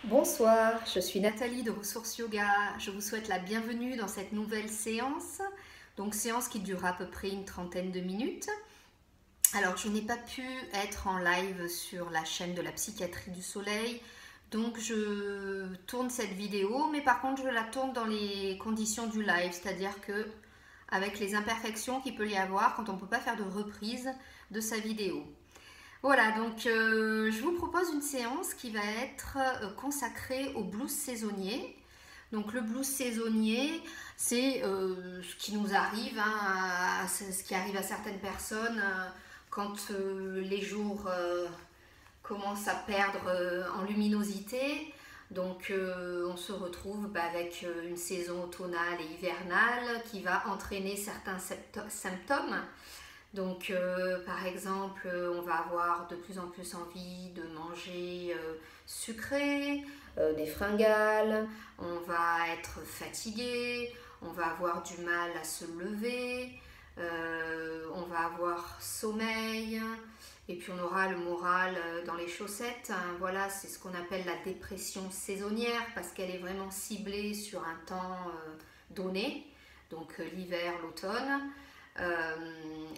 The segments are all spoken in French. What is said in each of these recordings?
Bonsoir, je suis Nathalie de Ressources Yoga. Je vous souhaite la bienvenue dans cette nouvelle séance. Donc séance qui durera à peu près une trentaine de minutes. Alors je n'ai pas pu être en live sur la chaîne de la psychiatrie du soleil. Donc je tourne cette vidéo, mais par contre je la tourne dans les conditions du live, c'est-à-dire que avec les imperfections qu'il peut y avoir quand on ne peut pas faire de reprise de sa vidéo. Voilà, donc je vous propose une séance qui va être consacrée au blues saisonnier. Donc le blues saisonnier, c'est ce qui nous arrive, ce qui arrive à certaines personnes quand les jours commencent à perdre en luminosité. Donc on se retrouve avec une saison automnale et hivernale qui va entraîner certains symptômes. Donc, par exemple, on va avoir de plus en plus envie de manger sucré, des fringales, on va être fatigué, on va avoir du mal à se lever, on va avoir sommeil, et puis on aura le moral dans les chaussettes. Voilà, c'est ce qu'on appelle la dépression saisonnière, parce qu'elle est vraiment ciblée sur un temps donné, donc l'hiver, l'automne.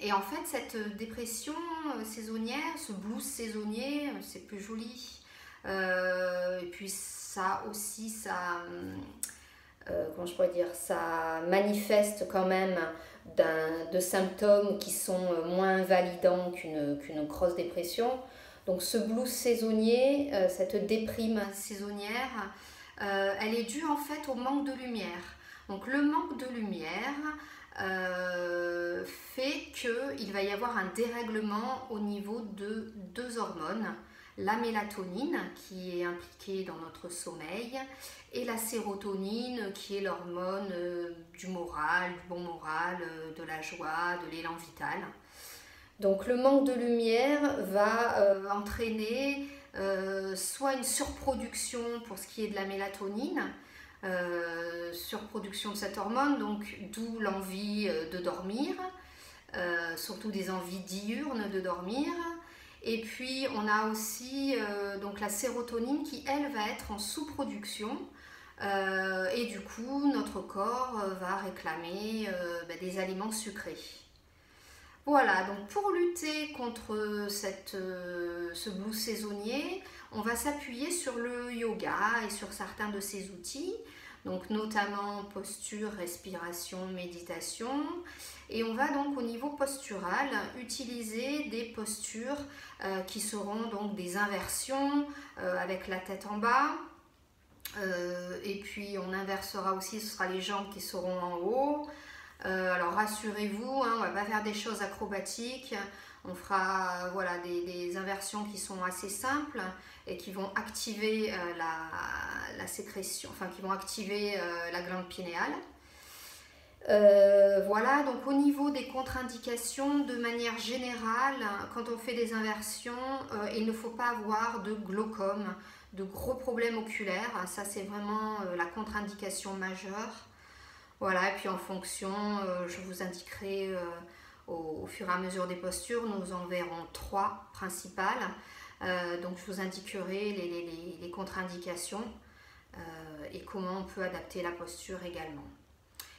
Et en fait, cette dépression saisonnière, ce blues saisonnier, c'est plus joli. Et puis ça aussi, comment je pourrais dire, ça manifeste quand même de symptômes qui sont moins validants qu'une grosse dépression. Donc ce blues saisonnier, cette déprime saisonnière, elle est due en fait au manque de lumière. Donc le manque de lumière fait qu'il va y avoir un dérèglement au niveau de deux hormones, la mélatonine qui est impliquée dans notre sommeil et la sérotonine qui est l'hormone du moral, du bon moral, de la joie, de l'élan vital. Donc le manque de lumière va entraîner soit une surproduction pour ce qui est de la mélatonine, surproduction de cette hormone, donc d'où l'envie de dormir, surtout des envies diurnes de dormir. Et puis on a aussi donc la sérotonine qui elle va être en sous-production et du coup notre corps va réclamer des aliments sucrés. Voilà, donc pour lutter contre ce blues saisonnier, on va s'appuyer sur le yoga et sur certains de ses outils, donc notamment posture, respiration, méditation. Et on va donc au niveau postural utiliser des postures qui seront donc des inversions avec la tête en bas. Et puis on inversera aussi, ce sera les jambes qui seront en haut. Alors rassurez-vous, on ne va pas faire des choses acrobatiques, on fera voilà, des inversions qui sont assez simples et qui vont activer la sécrétion, enfin qui vont activer la glande pinéale. Voilà, donc au niveau des contre-indications, de manière générale, quand on fait des inversions, il ne faut pas avoir de glaucome, de gros problèmes oculaires, ça c'est vraiment la contre-indication majeure. Voilà, et puis en fonction, je vous indiquerai au fur et à mesure des postures, nous en verrons 3 principales. Donc je vous indiquerai les contre-indications et comment on peut adapter la posture également.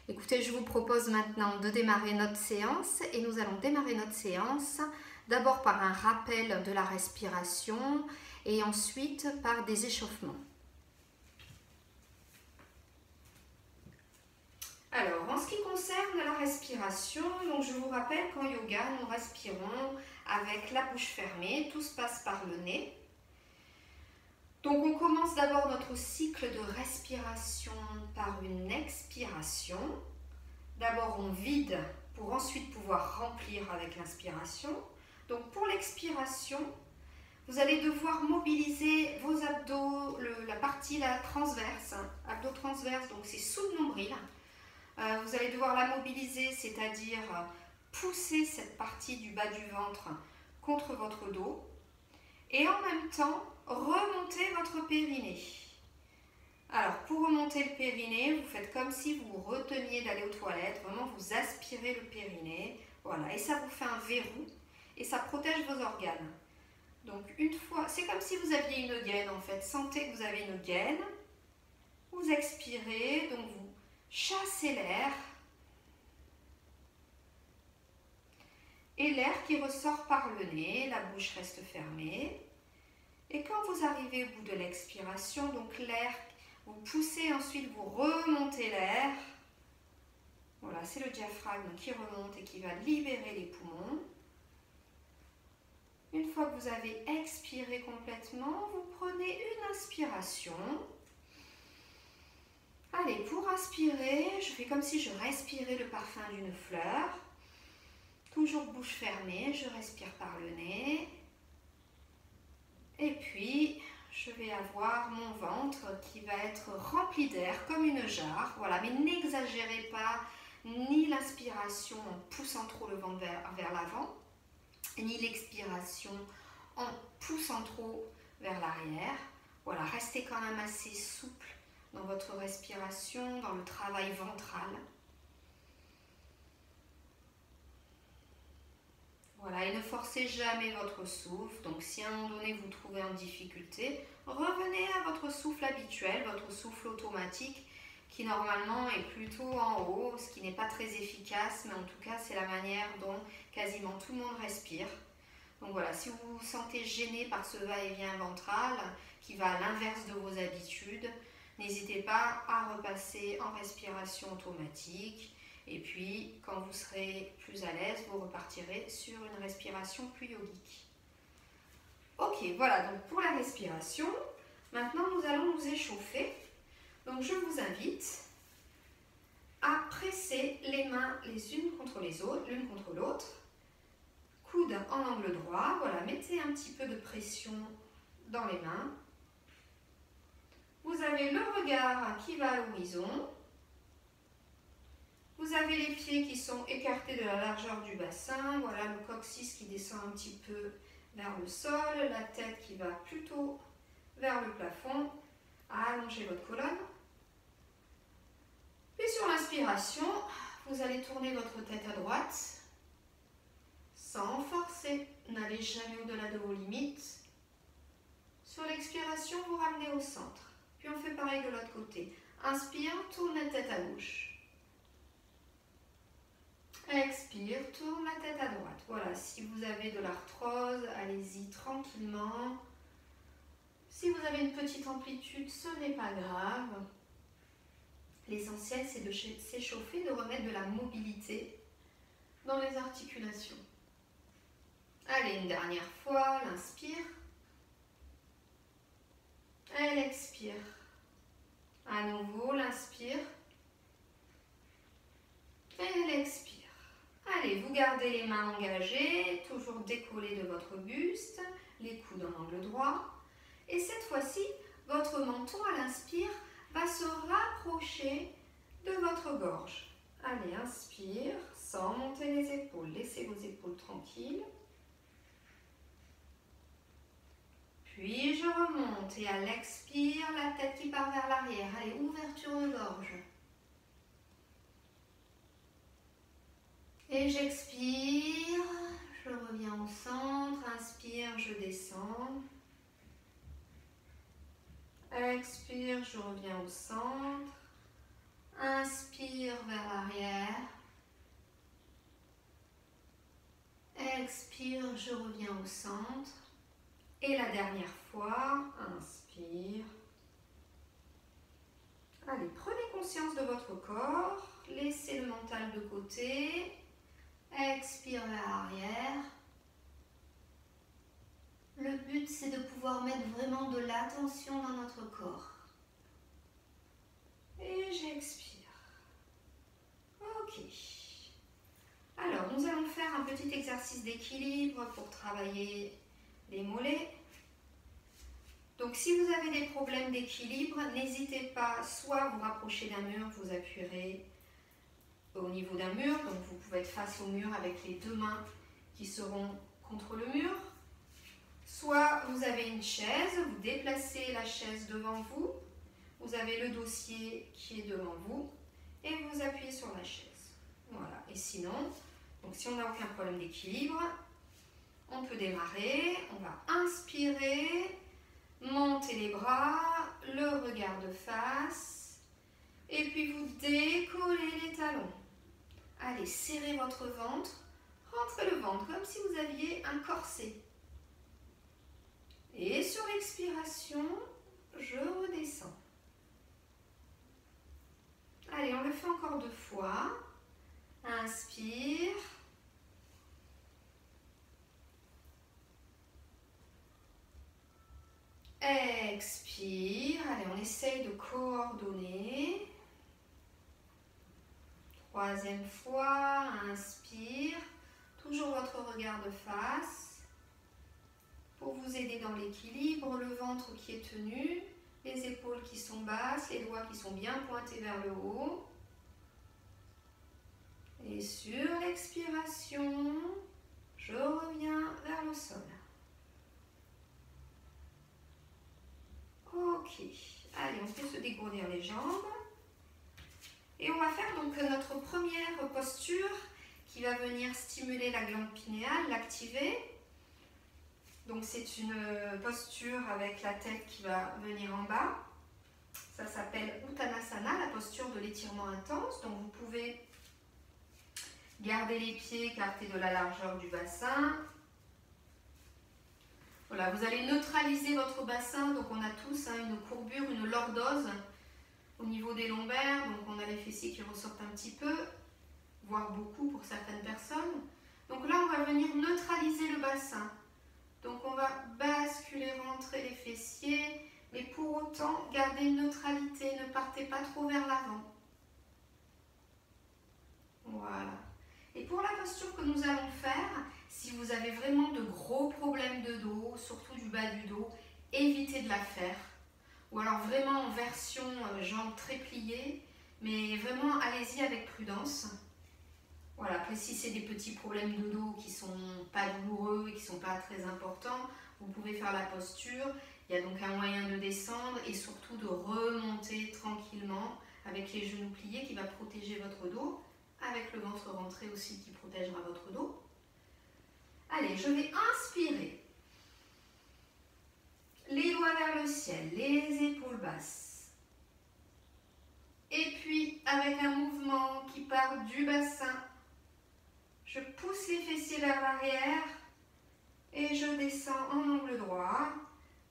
Écoutez, je vous propose maintenant de démarrer notre séance et nous allons démarrer notre séance d'abord par un rappel de la respiration et ensuite par des échauffements. Alors, en ce qui concerne la respiration, donc je vous rappelle qu'en yoga, nous respirons avec la bouche fermée, tout se passe par le nez. Donc, on commence d'abord notre cycle de respiration par une expiration. D'abord, on vide pour ensuite pouvoir remplir avec l'inspiration. Donc, pour l'expiration, vous allez devoir mobiliser vos abdos, la partie transverse, abdos transverse, donc c'est sous le nombril. Vous allez devoir la mobiliser, c'est-à-dire pousser cette partie du bas du ventre contre votre dos et en même temps remonter votre périnée. Alors pour remonter le périnée, vous faites comme si vous reteniez d'aller aux toilettes, vraiment vous aspirez le périnée, voilà, et ça vous fait un verrou et ça protège vos organes. Donc une fois, c'est comme si vous aviez une gaine en fait. Sentez que vous avez une gaine. Vous expirez, donc vous chassez l'air. Et l'air qui ressort par le nez, la bouche reste fermée. Et quand vous arrivez au bout de l'expiration, donc l'air, vous poussez ensuite, vous remontez l'air. Voilà, c'est le diaphragme qui remonte et qui va libérer les poumons. Une fois que vous avez expiré complètement, vous prenez une inspiration. Allez, pour inspirer, je fais comme si je respirais le parfum d'une fleur. Toujours bouche fermée, je respire par le nez. Et puis, je vais avoir mon ventre qui va être rempli d'air comme une jarre. Voilà, mais n'exagérez pas ni l'inspiration en poussant trop le ventre vers l'avant, ni l'expiration en poussant trop vers l'arrière. Voilà, restez quand même assez souple dans votre respiration, dans le travail ventral. Voilà, et ne forcez jamais votre souffle. Donc si à un moment donné vous trouvez en difficulté, revenez à votre souffle habituel, votre souffle automatique qui normalement est plutôt en haut, ce qui n'est pas très efficace, mais en tout cas c'est la manière dont quasiment tout le monde respire. Donc voilà, si vous vous sentez gêné par ce va-et-vient ventral qui va à l'inverse de vos habitudes, n'hésitez pas à repasser en respiration automatique. Et puis, quand vous serez plus à l'aise, vous repartirez sur une respiration plus yogique. Ok, voilà donc pour la respiration. Maintenant, nous allons nous échauffer. Donc, je vous invite à presser les mains les unes contre les autres, l'une contre l'autre. Coude en angle droit. Voilà, mettez un petit peu de pression dans les mains. Vous avez le regard qui va à l'horizon. Vous avez les pieds qui sont écartés de la largeur du bassin. Voilà, le coccyx qui descend un petit peu vers le sol. La tête qui va plutôt vers le plafond. Allongez votre colonne. Puis sur l'inspiration, vous allez tourner votre tête à droite. Sans forcer. N'allez jamais au-delà de vos limites. Sur l'expiration, vous ramenez au centre. Puis on fait pareil de l'autre côté. Inspire, tourne la tête à gauche. Expire, tourne la tête à droite. Voilà, si vous avez de l'arthrose, allez-y tranquillement. Si vous avez une petite amplitude, ce n'est pas grave. L'essentiel, c'est de s'échauffer, de remettre de la mobilité dans les articulations. Allez, une dernière fois, l'inspire. Elle expire. À nouveau, l'inspire. Et l'expire. Allez, vous gardez les mains engagées, toujours décollées de votre buste, les coudes en angle droit. Et cette fois-ci, votre menton à l'inspire va se rapprocher de votre gorge. Allez, inspire, sans monter les épaules. Laissez vos épaules tranquilles. Puis je remonte et à l'expire, la tête qui part vers l'arrière. Allez, ouverture de gorge. Et j'expire, je reviens au centre, inspire, je descends. Expire, je reviens au centre. Inspire vers l'arrière. Expire, je reviens au centre. Et la dernière fois, inspire. Allez, prenez conscience de votre corps. Laissez le mental de côté. Expire vers l'arrière. Le but, c'est de pouvoir mettre vraiment de l'attention dans notre corps. Et j'expire. Ok. Alors, nous allons faire un petit exercice d'équilibre pour travailler les mollets. Donc, si vous avez des problèmes d'équilibre, n'hésitez pas soit à vous rapprocher d'un mur, vous appuierez au niveau d'un mur. Donc, vous pouvez être face au mur avec les deux mains qui seront contre le mur. Soit vous avez une chaise, vous déplacez la chaise devant vous. Vous avez le dossier qui est devant vous et vous appuyez sur la chaise. Voilà. Et sinon, donc si on n'a aucun problème d'équilibre, On peut démarrer. On va inspirer, monter les bras, le regard de face. Et puis vous décollez les talons. Allez, serrez votre ventre. Rentrez le ventre comme si vous aviez un corset. Et sur l'expiration, je redescends. Allez, on le fait encore 2 fois. Inspire. Expire. Allez, on essaye de coordonner. 3e fois. Inspire. Toujours votre regard de face. Pour vous aider dans l'équilibre, le ventre qui est tenu, les épaules qui sont basses, les doigts qui sont bien pointés vers le haut. Et sur l'expiration, je reviens vers le sol. Ok, allez, on peut se dégourdir les jambes. Et on va faire donc notre première posture qui va venir stimuler la glande pinéale, l'activer. Donc c'est une posture avec la tête qui va venir en bas. Ça s'appelle Uttanasana, la posture de l'étirement intense. Donc vous pouvez garder les pieds écartés de la largeur du bassin. Voilà, vous allez neutraliser votre bassin. Donc on a tous une courbure, une lordose au niveau des lombaires. Donc on a les fessiers qui ressortent un petit peu, voire beaucoup pour certaines personnes. Donc là on va venir neutraliser le bassin. Donc on va basculer, rentrer les fessiers, mais pour autant gardez une neutralité, ne partez pas trop vers l'avant. Voilà. Et pour la posture que nous allons faire, si vous avez vraiment de gros problèmes de dos, surtout du bas du dos, évitez de la faire. Ou alors vraiment en version jambes très pliées, mais vraiment allez-y avec prudence. Voilà, après si c'est des petits problèmes de dos qui ne sont pas douloureux et qui ne sont pas très importants, vous pouvez faire la posture. Il y a donc un moyen de descendre et surtout de remonter tranquillement avec les genoux pliés qui va protéger votre dos, avec le ventre rentré aussi qui protégera votre dos. Allez, je vais inspirer. Les doigts vers le ciel, les épaules basses. Et puis avec un mouvement qui part du bassin, je pousse les fessiers vers l'arrière et je descends en angle droit.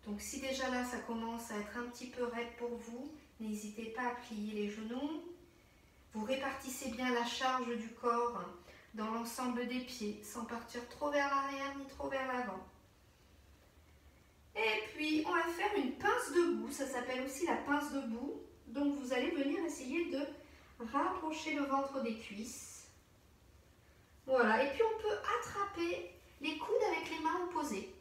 Donc si déjà là ça commence à être un petit peu raide pour vous, n'hésitez pas à plier les genoux. Vous répartissez bien la charge du corps dans l'ensemble des pieds, sans partir trop vers l'arrière ni trop vers l'avant. Et puis on va faire une pince debout, ça s'appelle aussi la pince debout. Donc vous allez venir essayer de rapprocher le ventre des cuisses. Voilà, et puis on peut attraper les coudes avec les mains opposées.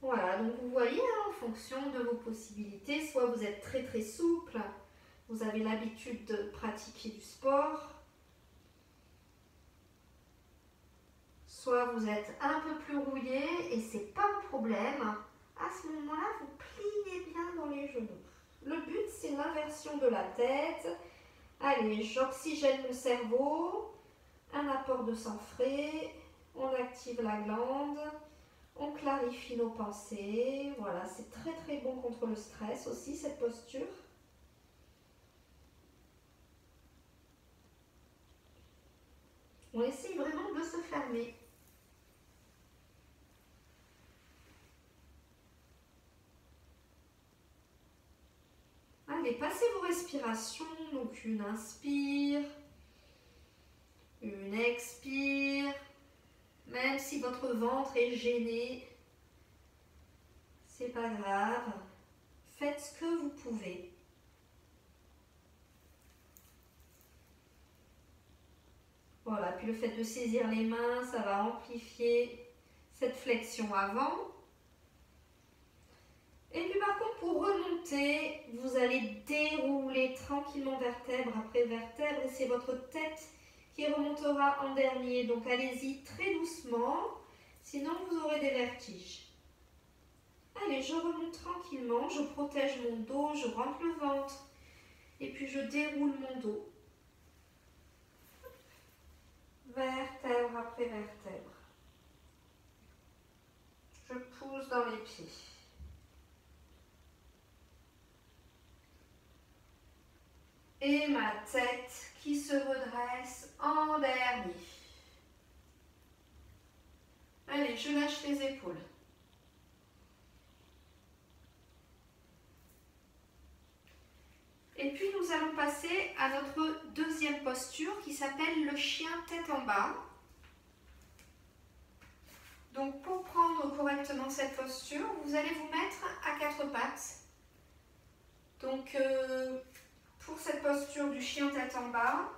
Voilà, donc vous voyez, en fonction de vos possibilités, soit vous êtes très très souple, vous avez l'habitude de pratiquer du sport, soit vous êtes un peu plus rouillé et c'est pas un problème. À ce moment-là, vous pliez bien dans les genoux. Le but, c'est l'inversion de la tête. Allez, j'oxygène mon cerveau, un apport de sang frais, on active la glande, on clarifie nos pensées. Voilà, c'est très très bon contre le stress aussi, cette posture. On essaye vraiment de se fermer. Allez, passez vos respirations. Donc une inspire, une expire. Même si votre ventre est gêné, c'est pas grave. Faites ce que vous pouvez. Voilà, puis le fait de saisir les mains, ça va amplifier cette flexion avant. Et puis par contre, pour remonter, vous allez dérouler tranquillement vertèbre après vertèbre et c'est votre tête qui remontera en dernier. Donc allez-y très doucement, sinon vous aurez des vertiges. Allez, je remonte tranquillement, je protège mon dos, je rentre le ventre et puis je déroule mon dos. vertèbre après vertèbre. Je pousse dans les pieds. Et ma tête qui se redresse en dernier. Allez, je lâche les épaules. Et puis nous allons passer à notre deuxième posture qui s'appelle le chien tête en bas. Donc pour prendre correctement cette posture, vous allez vous mettre à quatre pattes. Donc pour cette posture du chien tête en bas,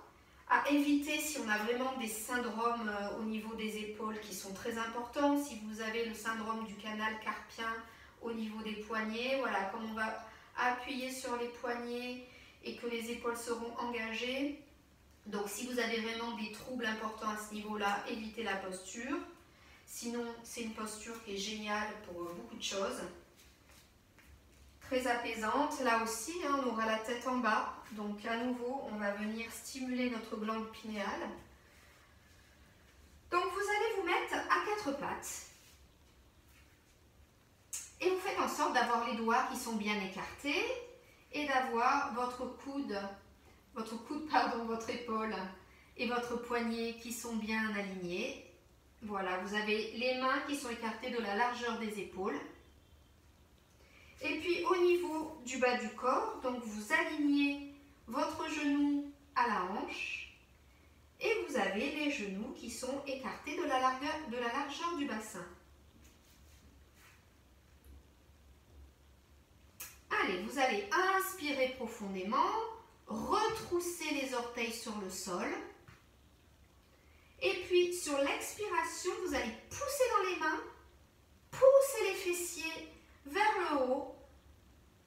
à éviter si on a vraiment des syndromes au niveau des épaules qui sont très importants. Si vous avez le syndrome du canal carpien au niveau des poignets, voilà, comme on va appuyer sur les poignets et que les épaules seront engagées. Donc si vous avez vraiment des troubles importants à ce niveau-là, évitez la posture. Sinon, c'est une posture qui est géniale pour beaucoup de choses. Très apaisante. Là aussi, hein, on aura la tête en bas. Donc à nouveau, on va venir stimuler notre glande pinéale. Donc vous allez vous mettre à quatre pattes. Et vous faites en sorte d'avoir les doigts qui sont bien écartés et d'avoir votre épaule et votre poignet qui sont bien alignés. Voilà, vous avez les mains qui sont écartées de la largeur des épaules. Et puis au niveau du bas du corps, donc vous alignez votre genou à la hanche et vous avez les genoux qui sont écartés de la largeur du bassin. Allez, vous allez inspirer profondément, retrousser les orteils sur le sol. Et puis sur l'expiration, vous allez pousser dans les mains, pousser les fessiers vers le haut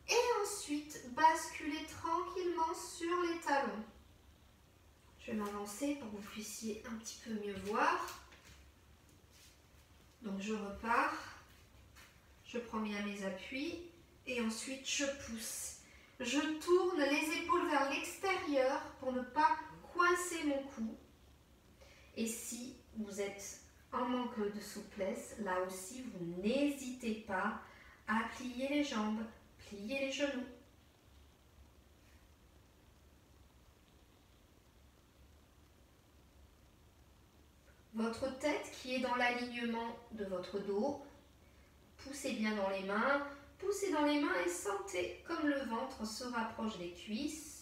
et ensuite basculer tranquillement sur les talons. Je vais m'avancer pour que vous puissiez un petit peu mieux voir. Donc je repars, je prends bien mes appuis et ensuite je pousse. Je tourne les épaules vers l'extérieur pour ne pas coincer mon cou. Et si vous êtes en manque de souplesse, là aussi, vous n'hésitez pas à plier les jambes, plier les genoux. Votre tête qui est dans l'alignement de votre dos, poussez bien dans les mains, poussez dans les mains et sentez comme le ventre se rapproche des cuisses.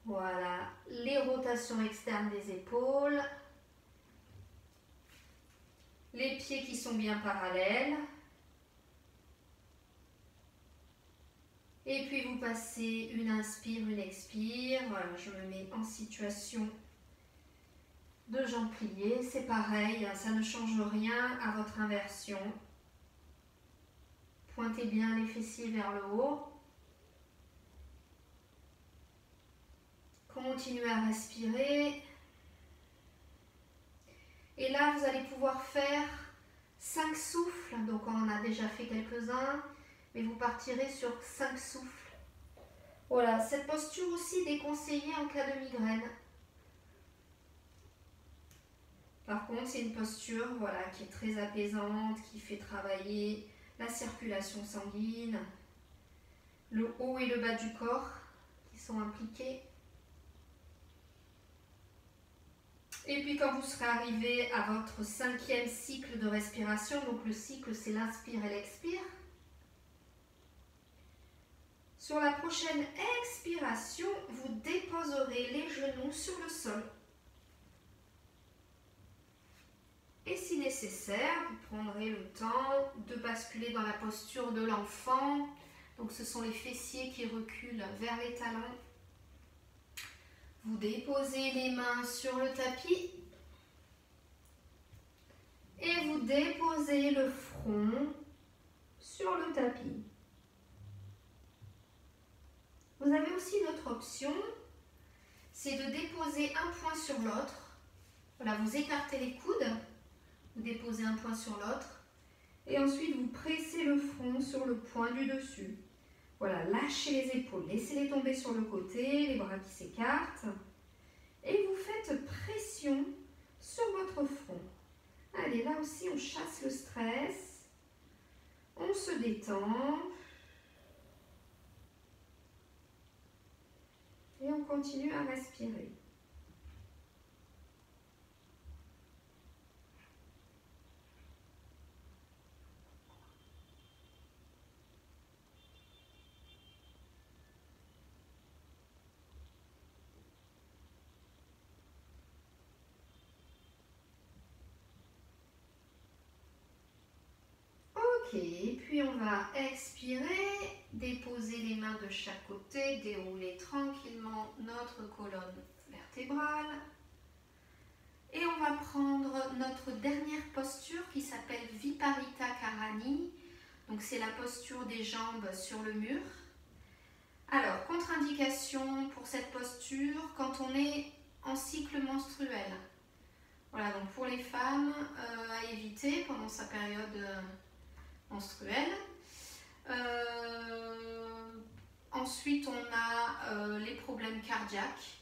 Voilà, les rotations externes des épaules, les pieds qui sont bien parallèles. Et puis vous passez une inspire, une expire. Voilà, je me mets en situation de jambes pliées. C'est pareil, ça ne change rien à votre inversion. Pointez bien les fessiers vers le haut. Continuez à respirer. Et là, vous allez pouvoir faire 5 souffles. Donc, on en a déjà fait quelques-uns. Mais vous partirez sur 5 souffles. Voilà, cette posture aussi est déconseillée en cas de migraine. Par contre, c'est une posture voilà, qui est très apaisante, qui fait travailler la circulation sanguine, le haut et le bas du corps qui sont impliqués. Et puis quand vous serez arrivé à votre 5e cycle de respiration, donc le cycle c'est l'inspire et l'expire, sur la prochaine expiration, vous déposerez les genoux sur le sol. Et si nécessaire, vous prendrez le temps de basculer dans la posture de l'enfant. Donc ce sont les fessiers qui reculent vers les talons. Vous déposez les mains sur le tapis et vous déposez le front sur le tapis. Vous avez aussi une autre option, c'est de déposer un point sur l'autre. Voilà, vous écartez les coudes, vous déposez un point sur l'autre et ensuite vous pressez le front sur le point du dessus. Voilà, lâchez les épaules, laissez-les tomber sur le côté, les bras qui s'écartent. Et vous faites pression sur votre front. Allez, là aussi, on chasse le stress. On se détend. Et on continue à respirer. Ok, puis on va expirer, déposer les mains de chaque côté, dérouler tranquillement notre colonne vertébrale. Et on va prendre notre dernière posture qui s'appelle Viparita Karani. Donc c'est la posture des jambes sur le mur. Alors, contre-indication pour cette posture quand on est en cycle menstruel. Voilà, donc pour les femmes, à éviter pendant sa période menstruelle. Ensuite, on a les problèmes cardiaques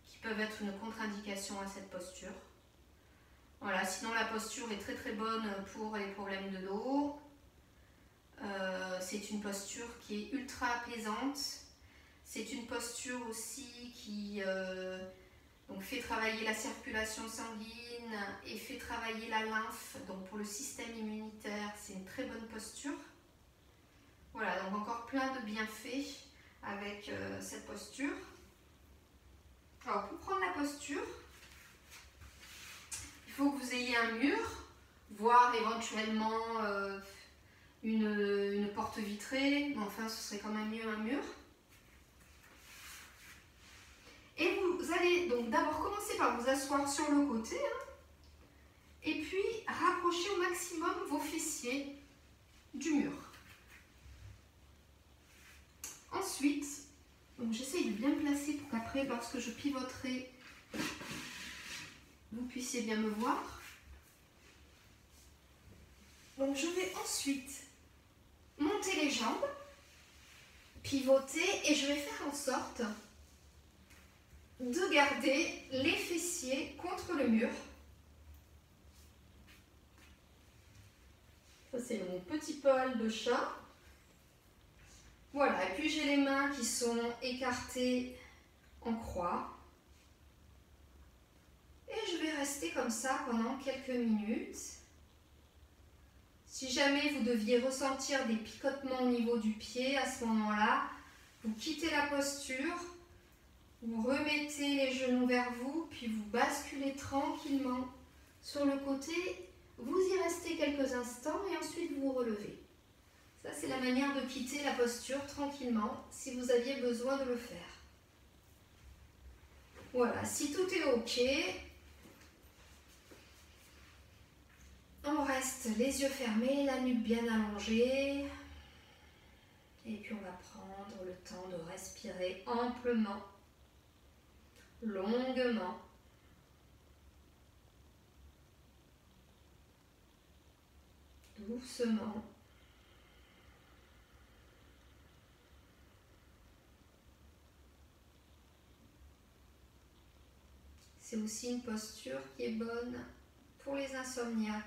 qui peuvent être une contre-indication à cette posture. Voilà, sinon la posture est très très bonne pour les problèmes de dos. C'est une posture qui est ultra apaisante. C'est une posture aussi qui donc fait travailler la circulation sanguine et fait travailler la lymphe. Donc pour le système immunitaire, c'est une très bonne posture. Voilà, donc encore plein de bienfaits avec cette posture. Alors pour prendre la posture, il faut que vous ayez un mur, voire éventuellement une porte vitrée, mais enfin ce serait quand même mieux un mur. Et vous allez donc d'abord commencer par vous asseoir sur le côté, et puis rapprocher au maximum vos fessiers du mur. Ensuite, j'essaye de bien me placer pour qu'après, lorsque je pivoterai, vous puissiez bien me voir. Donc je vais ensuite monter les jambes, pivoter, et je vais faire en sorte de garder les fessiers contre le mur. Ça c'est mon petit poil de chat. Voilà, et puis j'ai les mains qui sont écartées en croix. Et je vais rester comme ça pendant quelques minutes. Si jamais vous deviez ressentir des picotements au niveau du pied, à ce moment-là, vous quittez la posture, vous remettez les genoux vers vous, puis vous basculez tranquillement sur le côté. Vous y restez quelques instants et ensuite vous vous relevez. Ça, c'est la manière de quitter la posture tranquillement, si vous aviez besoin de le faire. Voilà, si tout est OK, on reste les yeux fermés, la nuque bien allongée. Et puis on va prendre le temps de respirer amplement, longuement. Doucement. C'est aussi une posture qui est bonne pour les insomniaques.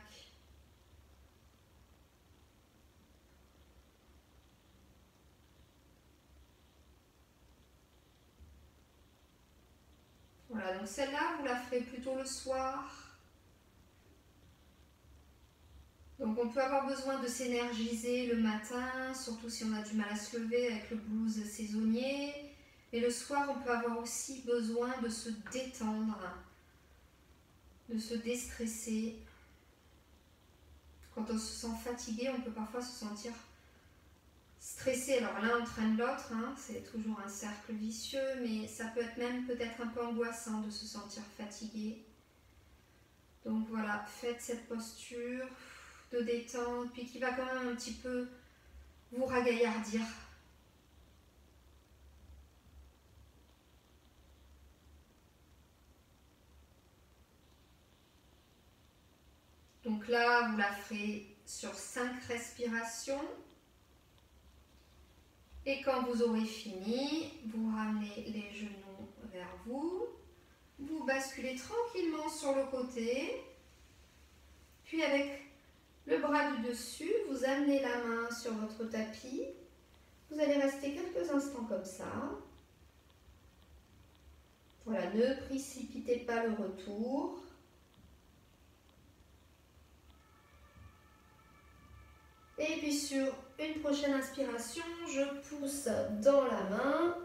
Voilà, donc celle-là, vous la ferez plutôt le soir. Donc on peut avoir besoin de s'énergiser le matin, surtout si on a du mal à se lever avec le blues saisonnier. Et le soir, on peut avoir aussi besoin de se détendre, de se déstresser. Quand on se sent fatigué, on peut parfois se sentir stressé. Alors l'un entraîne l'autre, c'est toujours un cercle vicieux, mais ça peut être même peut-être un peu angoissant de se sentir fatigué. Donc voilà, faites cette posture de détente, puis qui va quand même un petit peu vous ragaillardir. Donc là, vous la ferez sur 5 respirations. Et quand vous aurez fini, vous ramenez les genoux vers vous. Vous basculez tranquillement sur le côté. Puis avec le bras du dessus, vous amenez la main sur votre tapis. Vous allez rester quelques instants comme ça. Voilà, ne précipitez pas le retour. Et puis sur une prochaine inspiration, je pousse dans la main.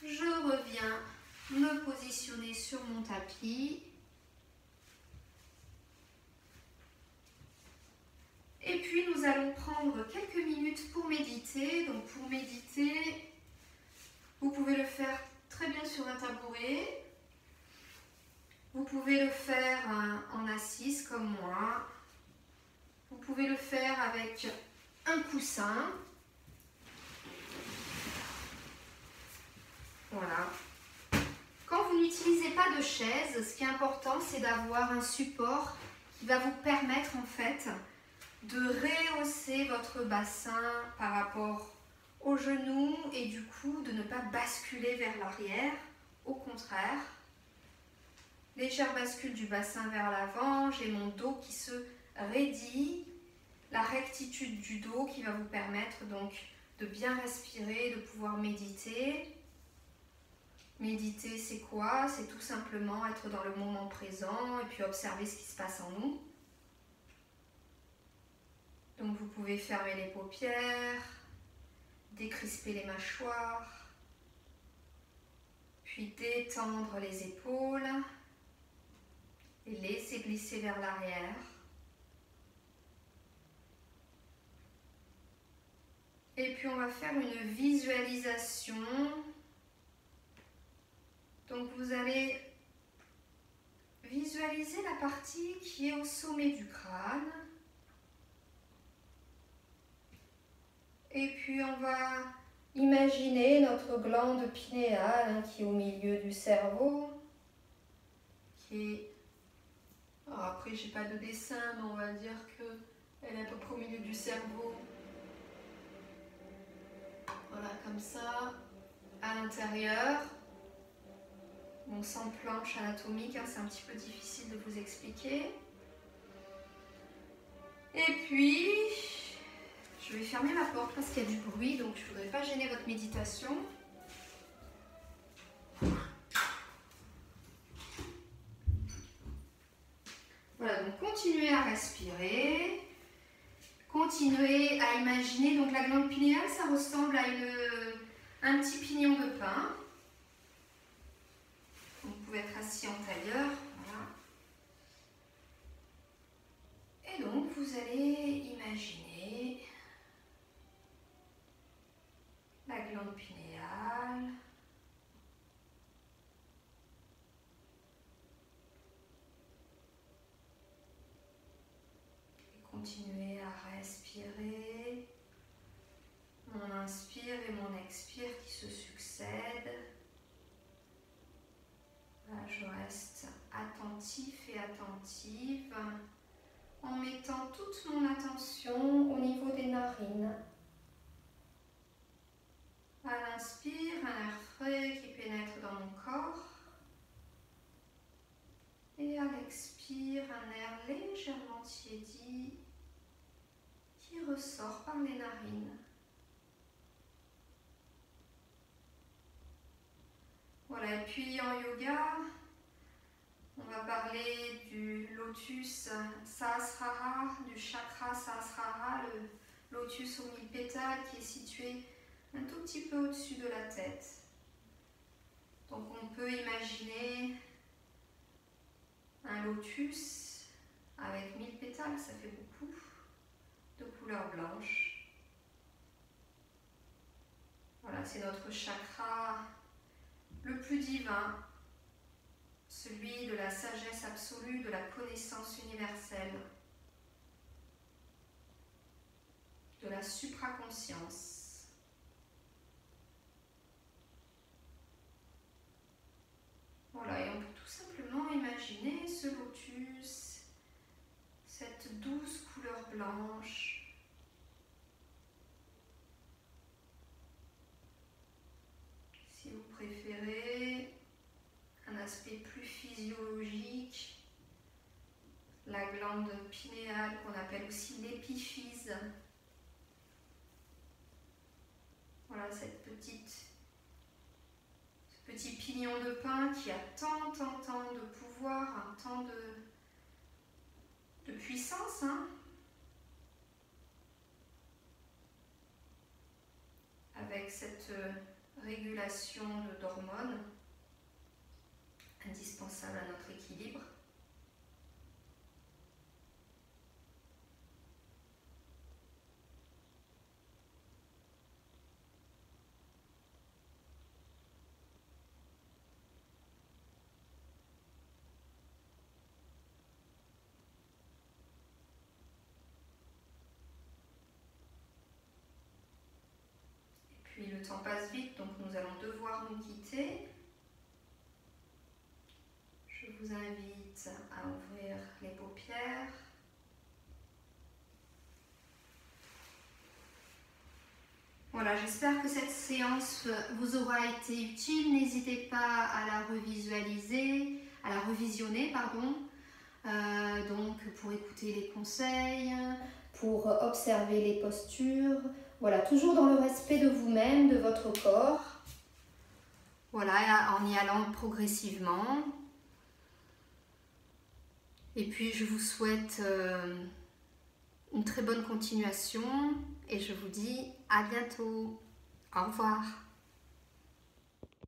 Je reviens me positionner sur mon tapis. Et puis nous allons prendre quelques minutes pour méditer. Donc pour méditer, vous pouvez le faire très bien sur un tabouret. Vous pouvez le faire en assise comme moi. Vous pouvez le faire avec un coussin. Voilà. Quand vous n'utilisez pas de chaise, ce qui est important, c'est d'avoir un support qui va vous permettre en fait de rehausser votre bassin par rapport aux genoux et du coup de ne pas basculer vers l'arrière. Au contraire, légère bascule du bassin vers l'avant, j'ai mon dos qui se raidit, la rectitude du dos qui va vous permettre donc de bien respirer, de pouvoir méditer. Méditer, c'est quoi? C'est tout simplement être dans le moment présent et puis observer ce qui se passe en nous. Donc vous pouvez fermer les paupières, décrisper les mâchoires, puis détendre les épaules et laisser glisser vers l'arrière. Et puis on va faire une visualisation. Donc vous allez visualiser la partie qui est au sommet du crâne. Et puis on va imaginer notre glande pinéale qui est au milieu du cerveau. Alors après j'ai pas de dessin, mais on va dire qu'elle est à peu près au milieu du cerveau. Voilà, comme ça, à l'intérieur. Bon, sans planche anatomique, hein, c'est un petit peu difficile de vous expliquer. Et puis, je vais fermer ma porte parce qu'il y a du bruit, donc je ne voudrais pas gêner votre méditation. Voilà, donc continuez à respirer. Continuez à imaginer, donc la glande pinéale, ça ressemble à un petit pignon de pin. Vous pouvez être assis en tailleur. Voilà. Et donc, vous allez imaginer la glande pinéale. Et continuez à respirer. Mon inspire et mon expire qui se succèdent. Là, je reste attentif et attentive en mettant toute mon attention au niveau des narines. À l'inspire, un air frais qui pénètre dans mon corps. Et à l'expire, un air légèrement tiédi qui ressort par les narines. Voilà, et puis en yoga, on va parler du lotus Sahasrara, du chakra Sahasrara, le lotus aux 1000 pétales qui est situé un tout petit peu au-dessus de la tête. Donc on peut imaginer un lotus avec 1000 pétales, ça fait beaucoup, de couleur blanche. Voilà, c'est notre chakra le plus divin, celui de la sagesse absolue, de la connaissance universelle, de la supraconscience. Voilà, et on peut tout simplement imaginer ce lotus, cette douce couleur blanche, si vous préférez, glande pinéale qu'on appelle aussi l'épiphyse. Voilà ce petit pignon de pin qui a tant de pouvoir, tant de puissance. Hein. Avec cette régulation d'hormones indispensable à notre équilibre. Puis le temps passe vite, donc nous allons devoir nous quitter. Je vous invite à ouvrir les paupières. Voilà, j'espère que cette séance vous aura été utile. N'hésitez pas à la revisualiser, à la revisionner, pardon. Donc pour écouter les conseils, pour observer les postures. Voilà, toujours dans le respect de vous-même, de votre corps. Voilà, en y allant progressivement. Et puis je vous souhaite une très bonne continuation et je vous dis à bientôt. Au revoir.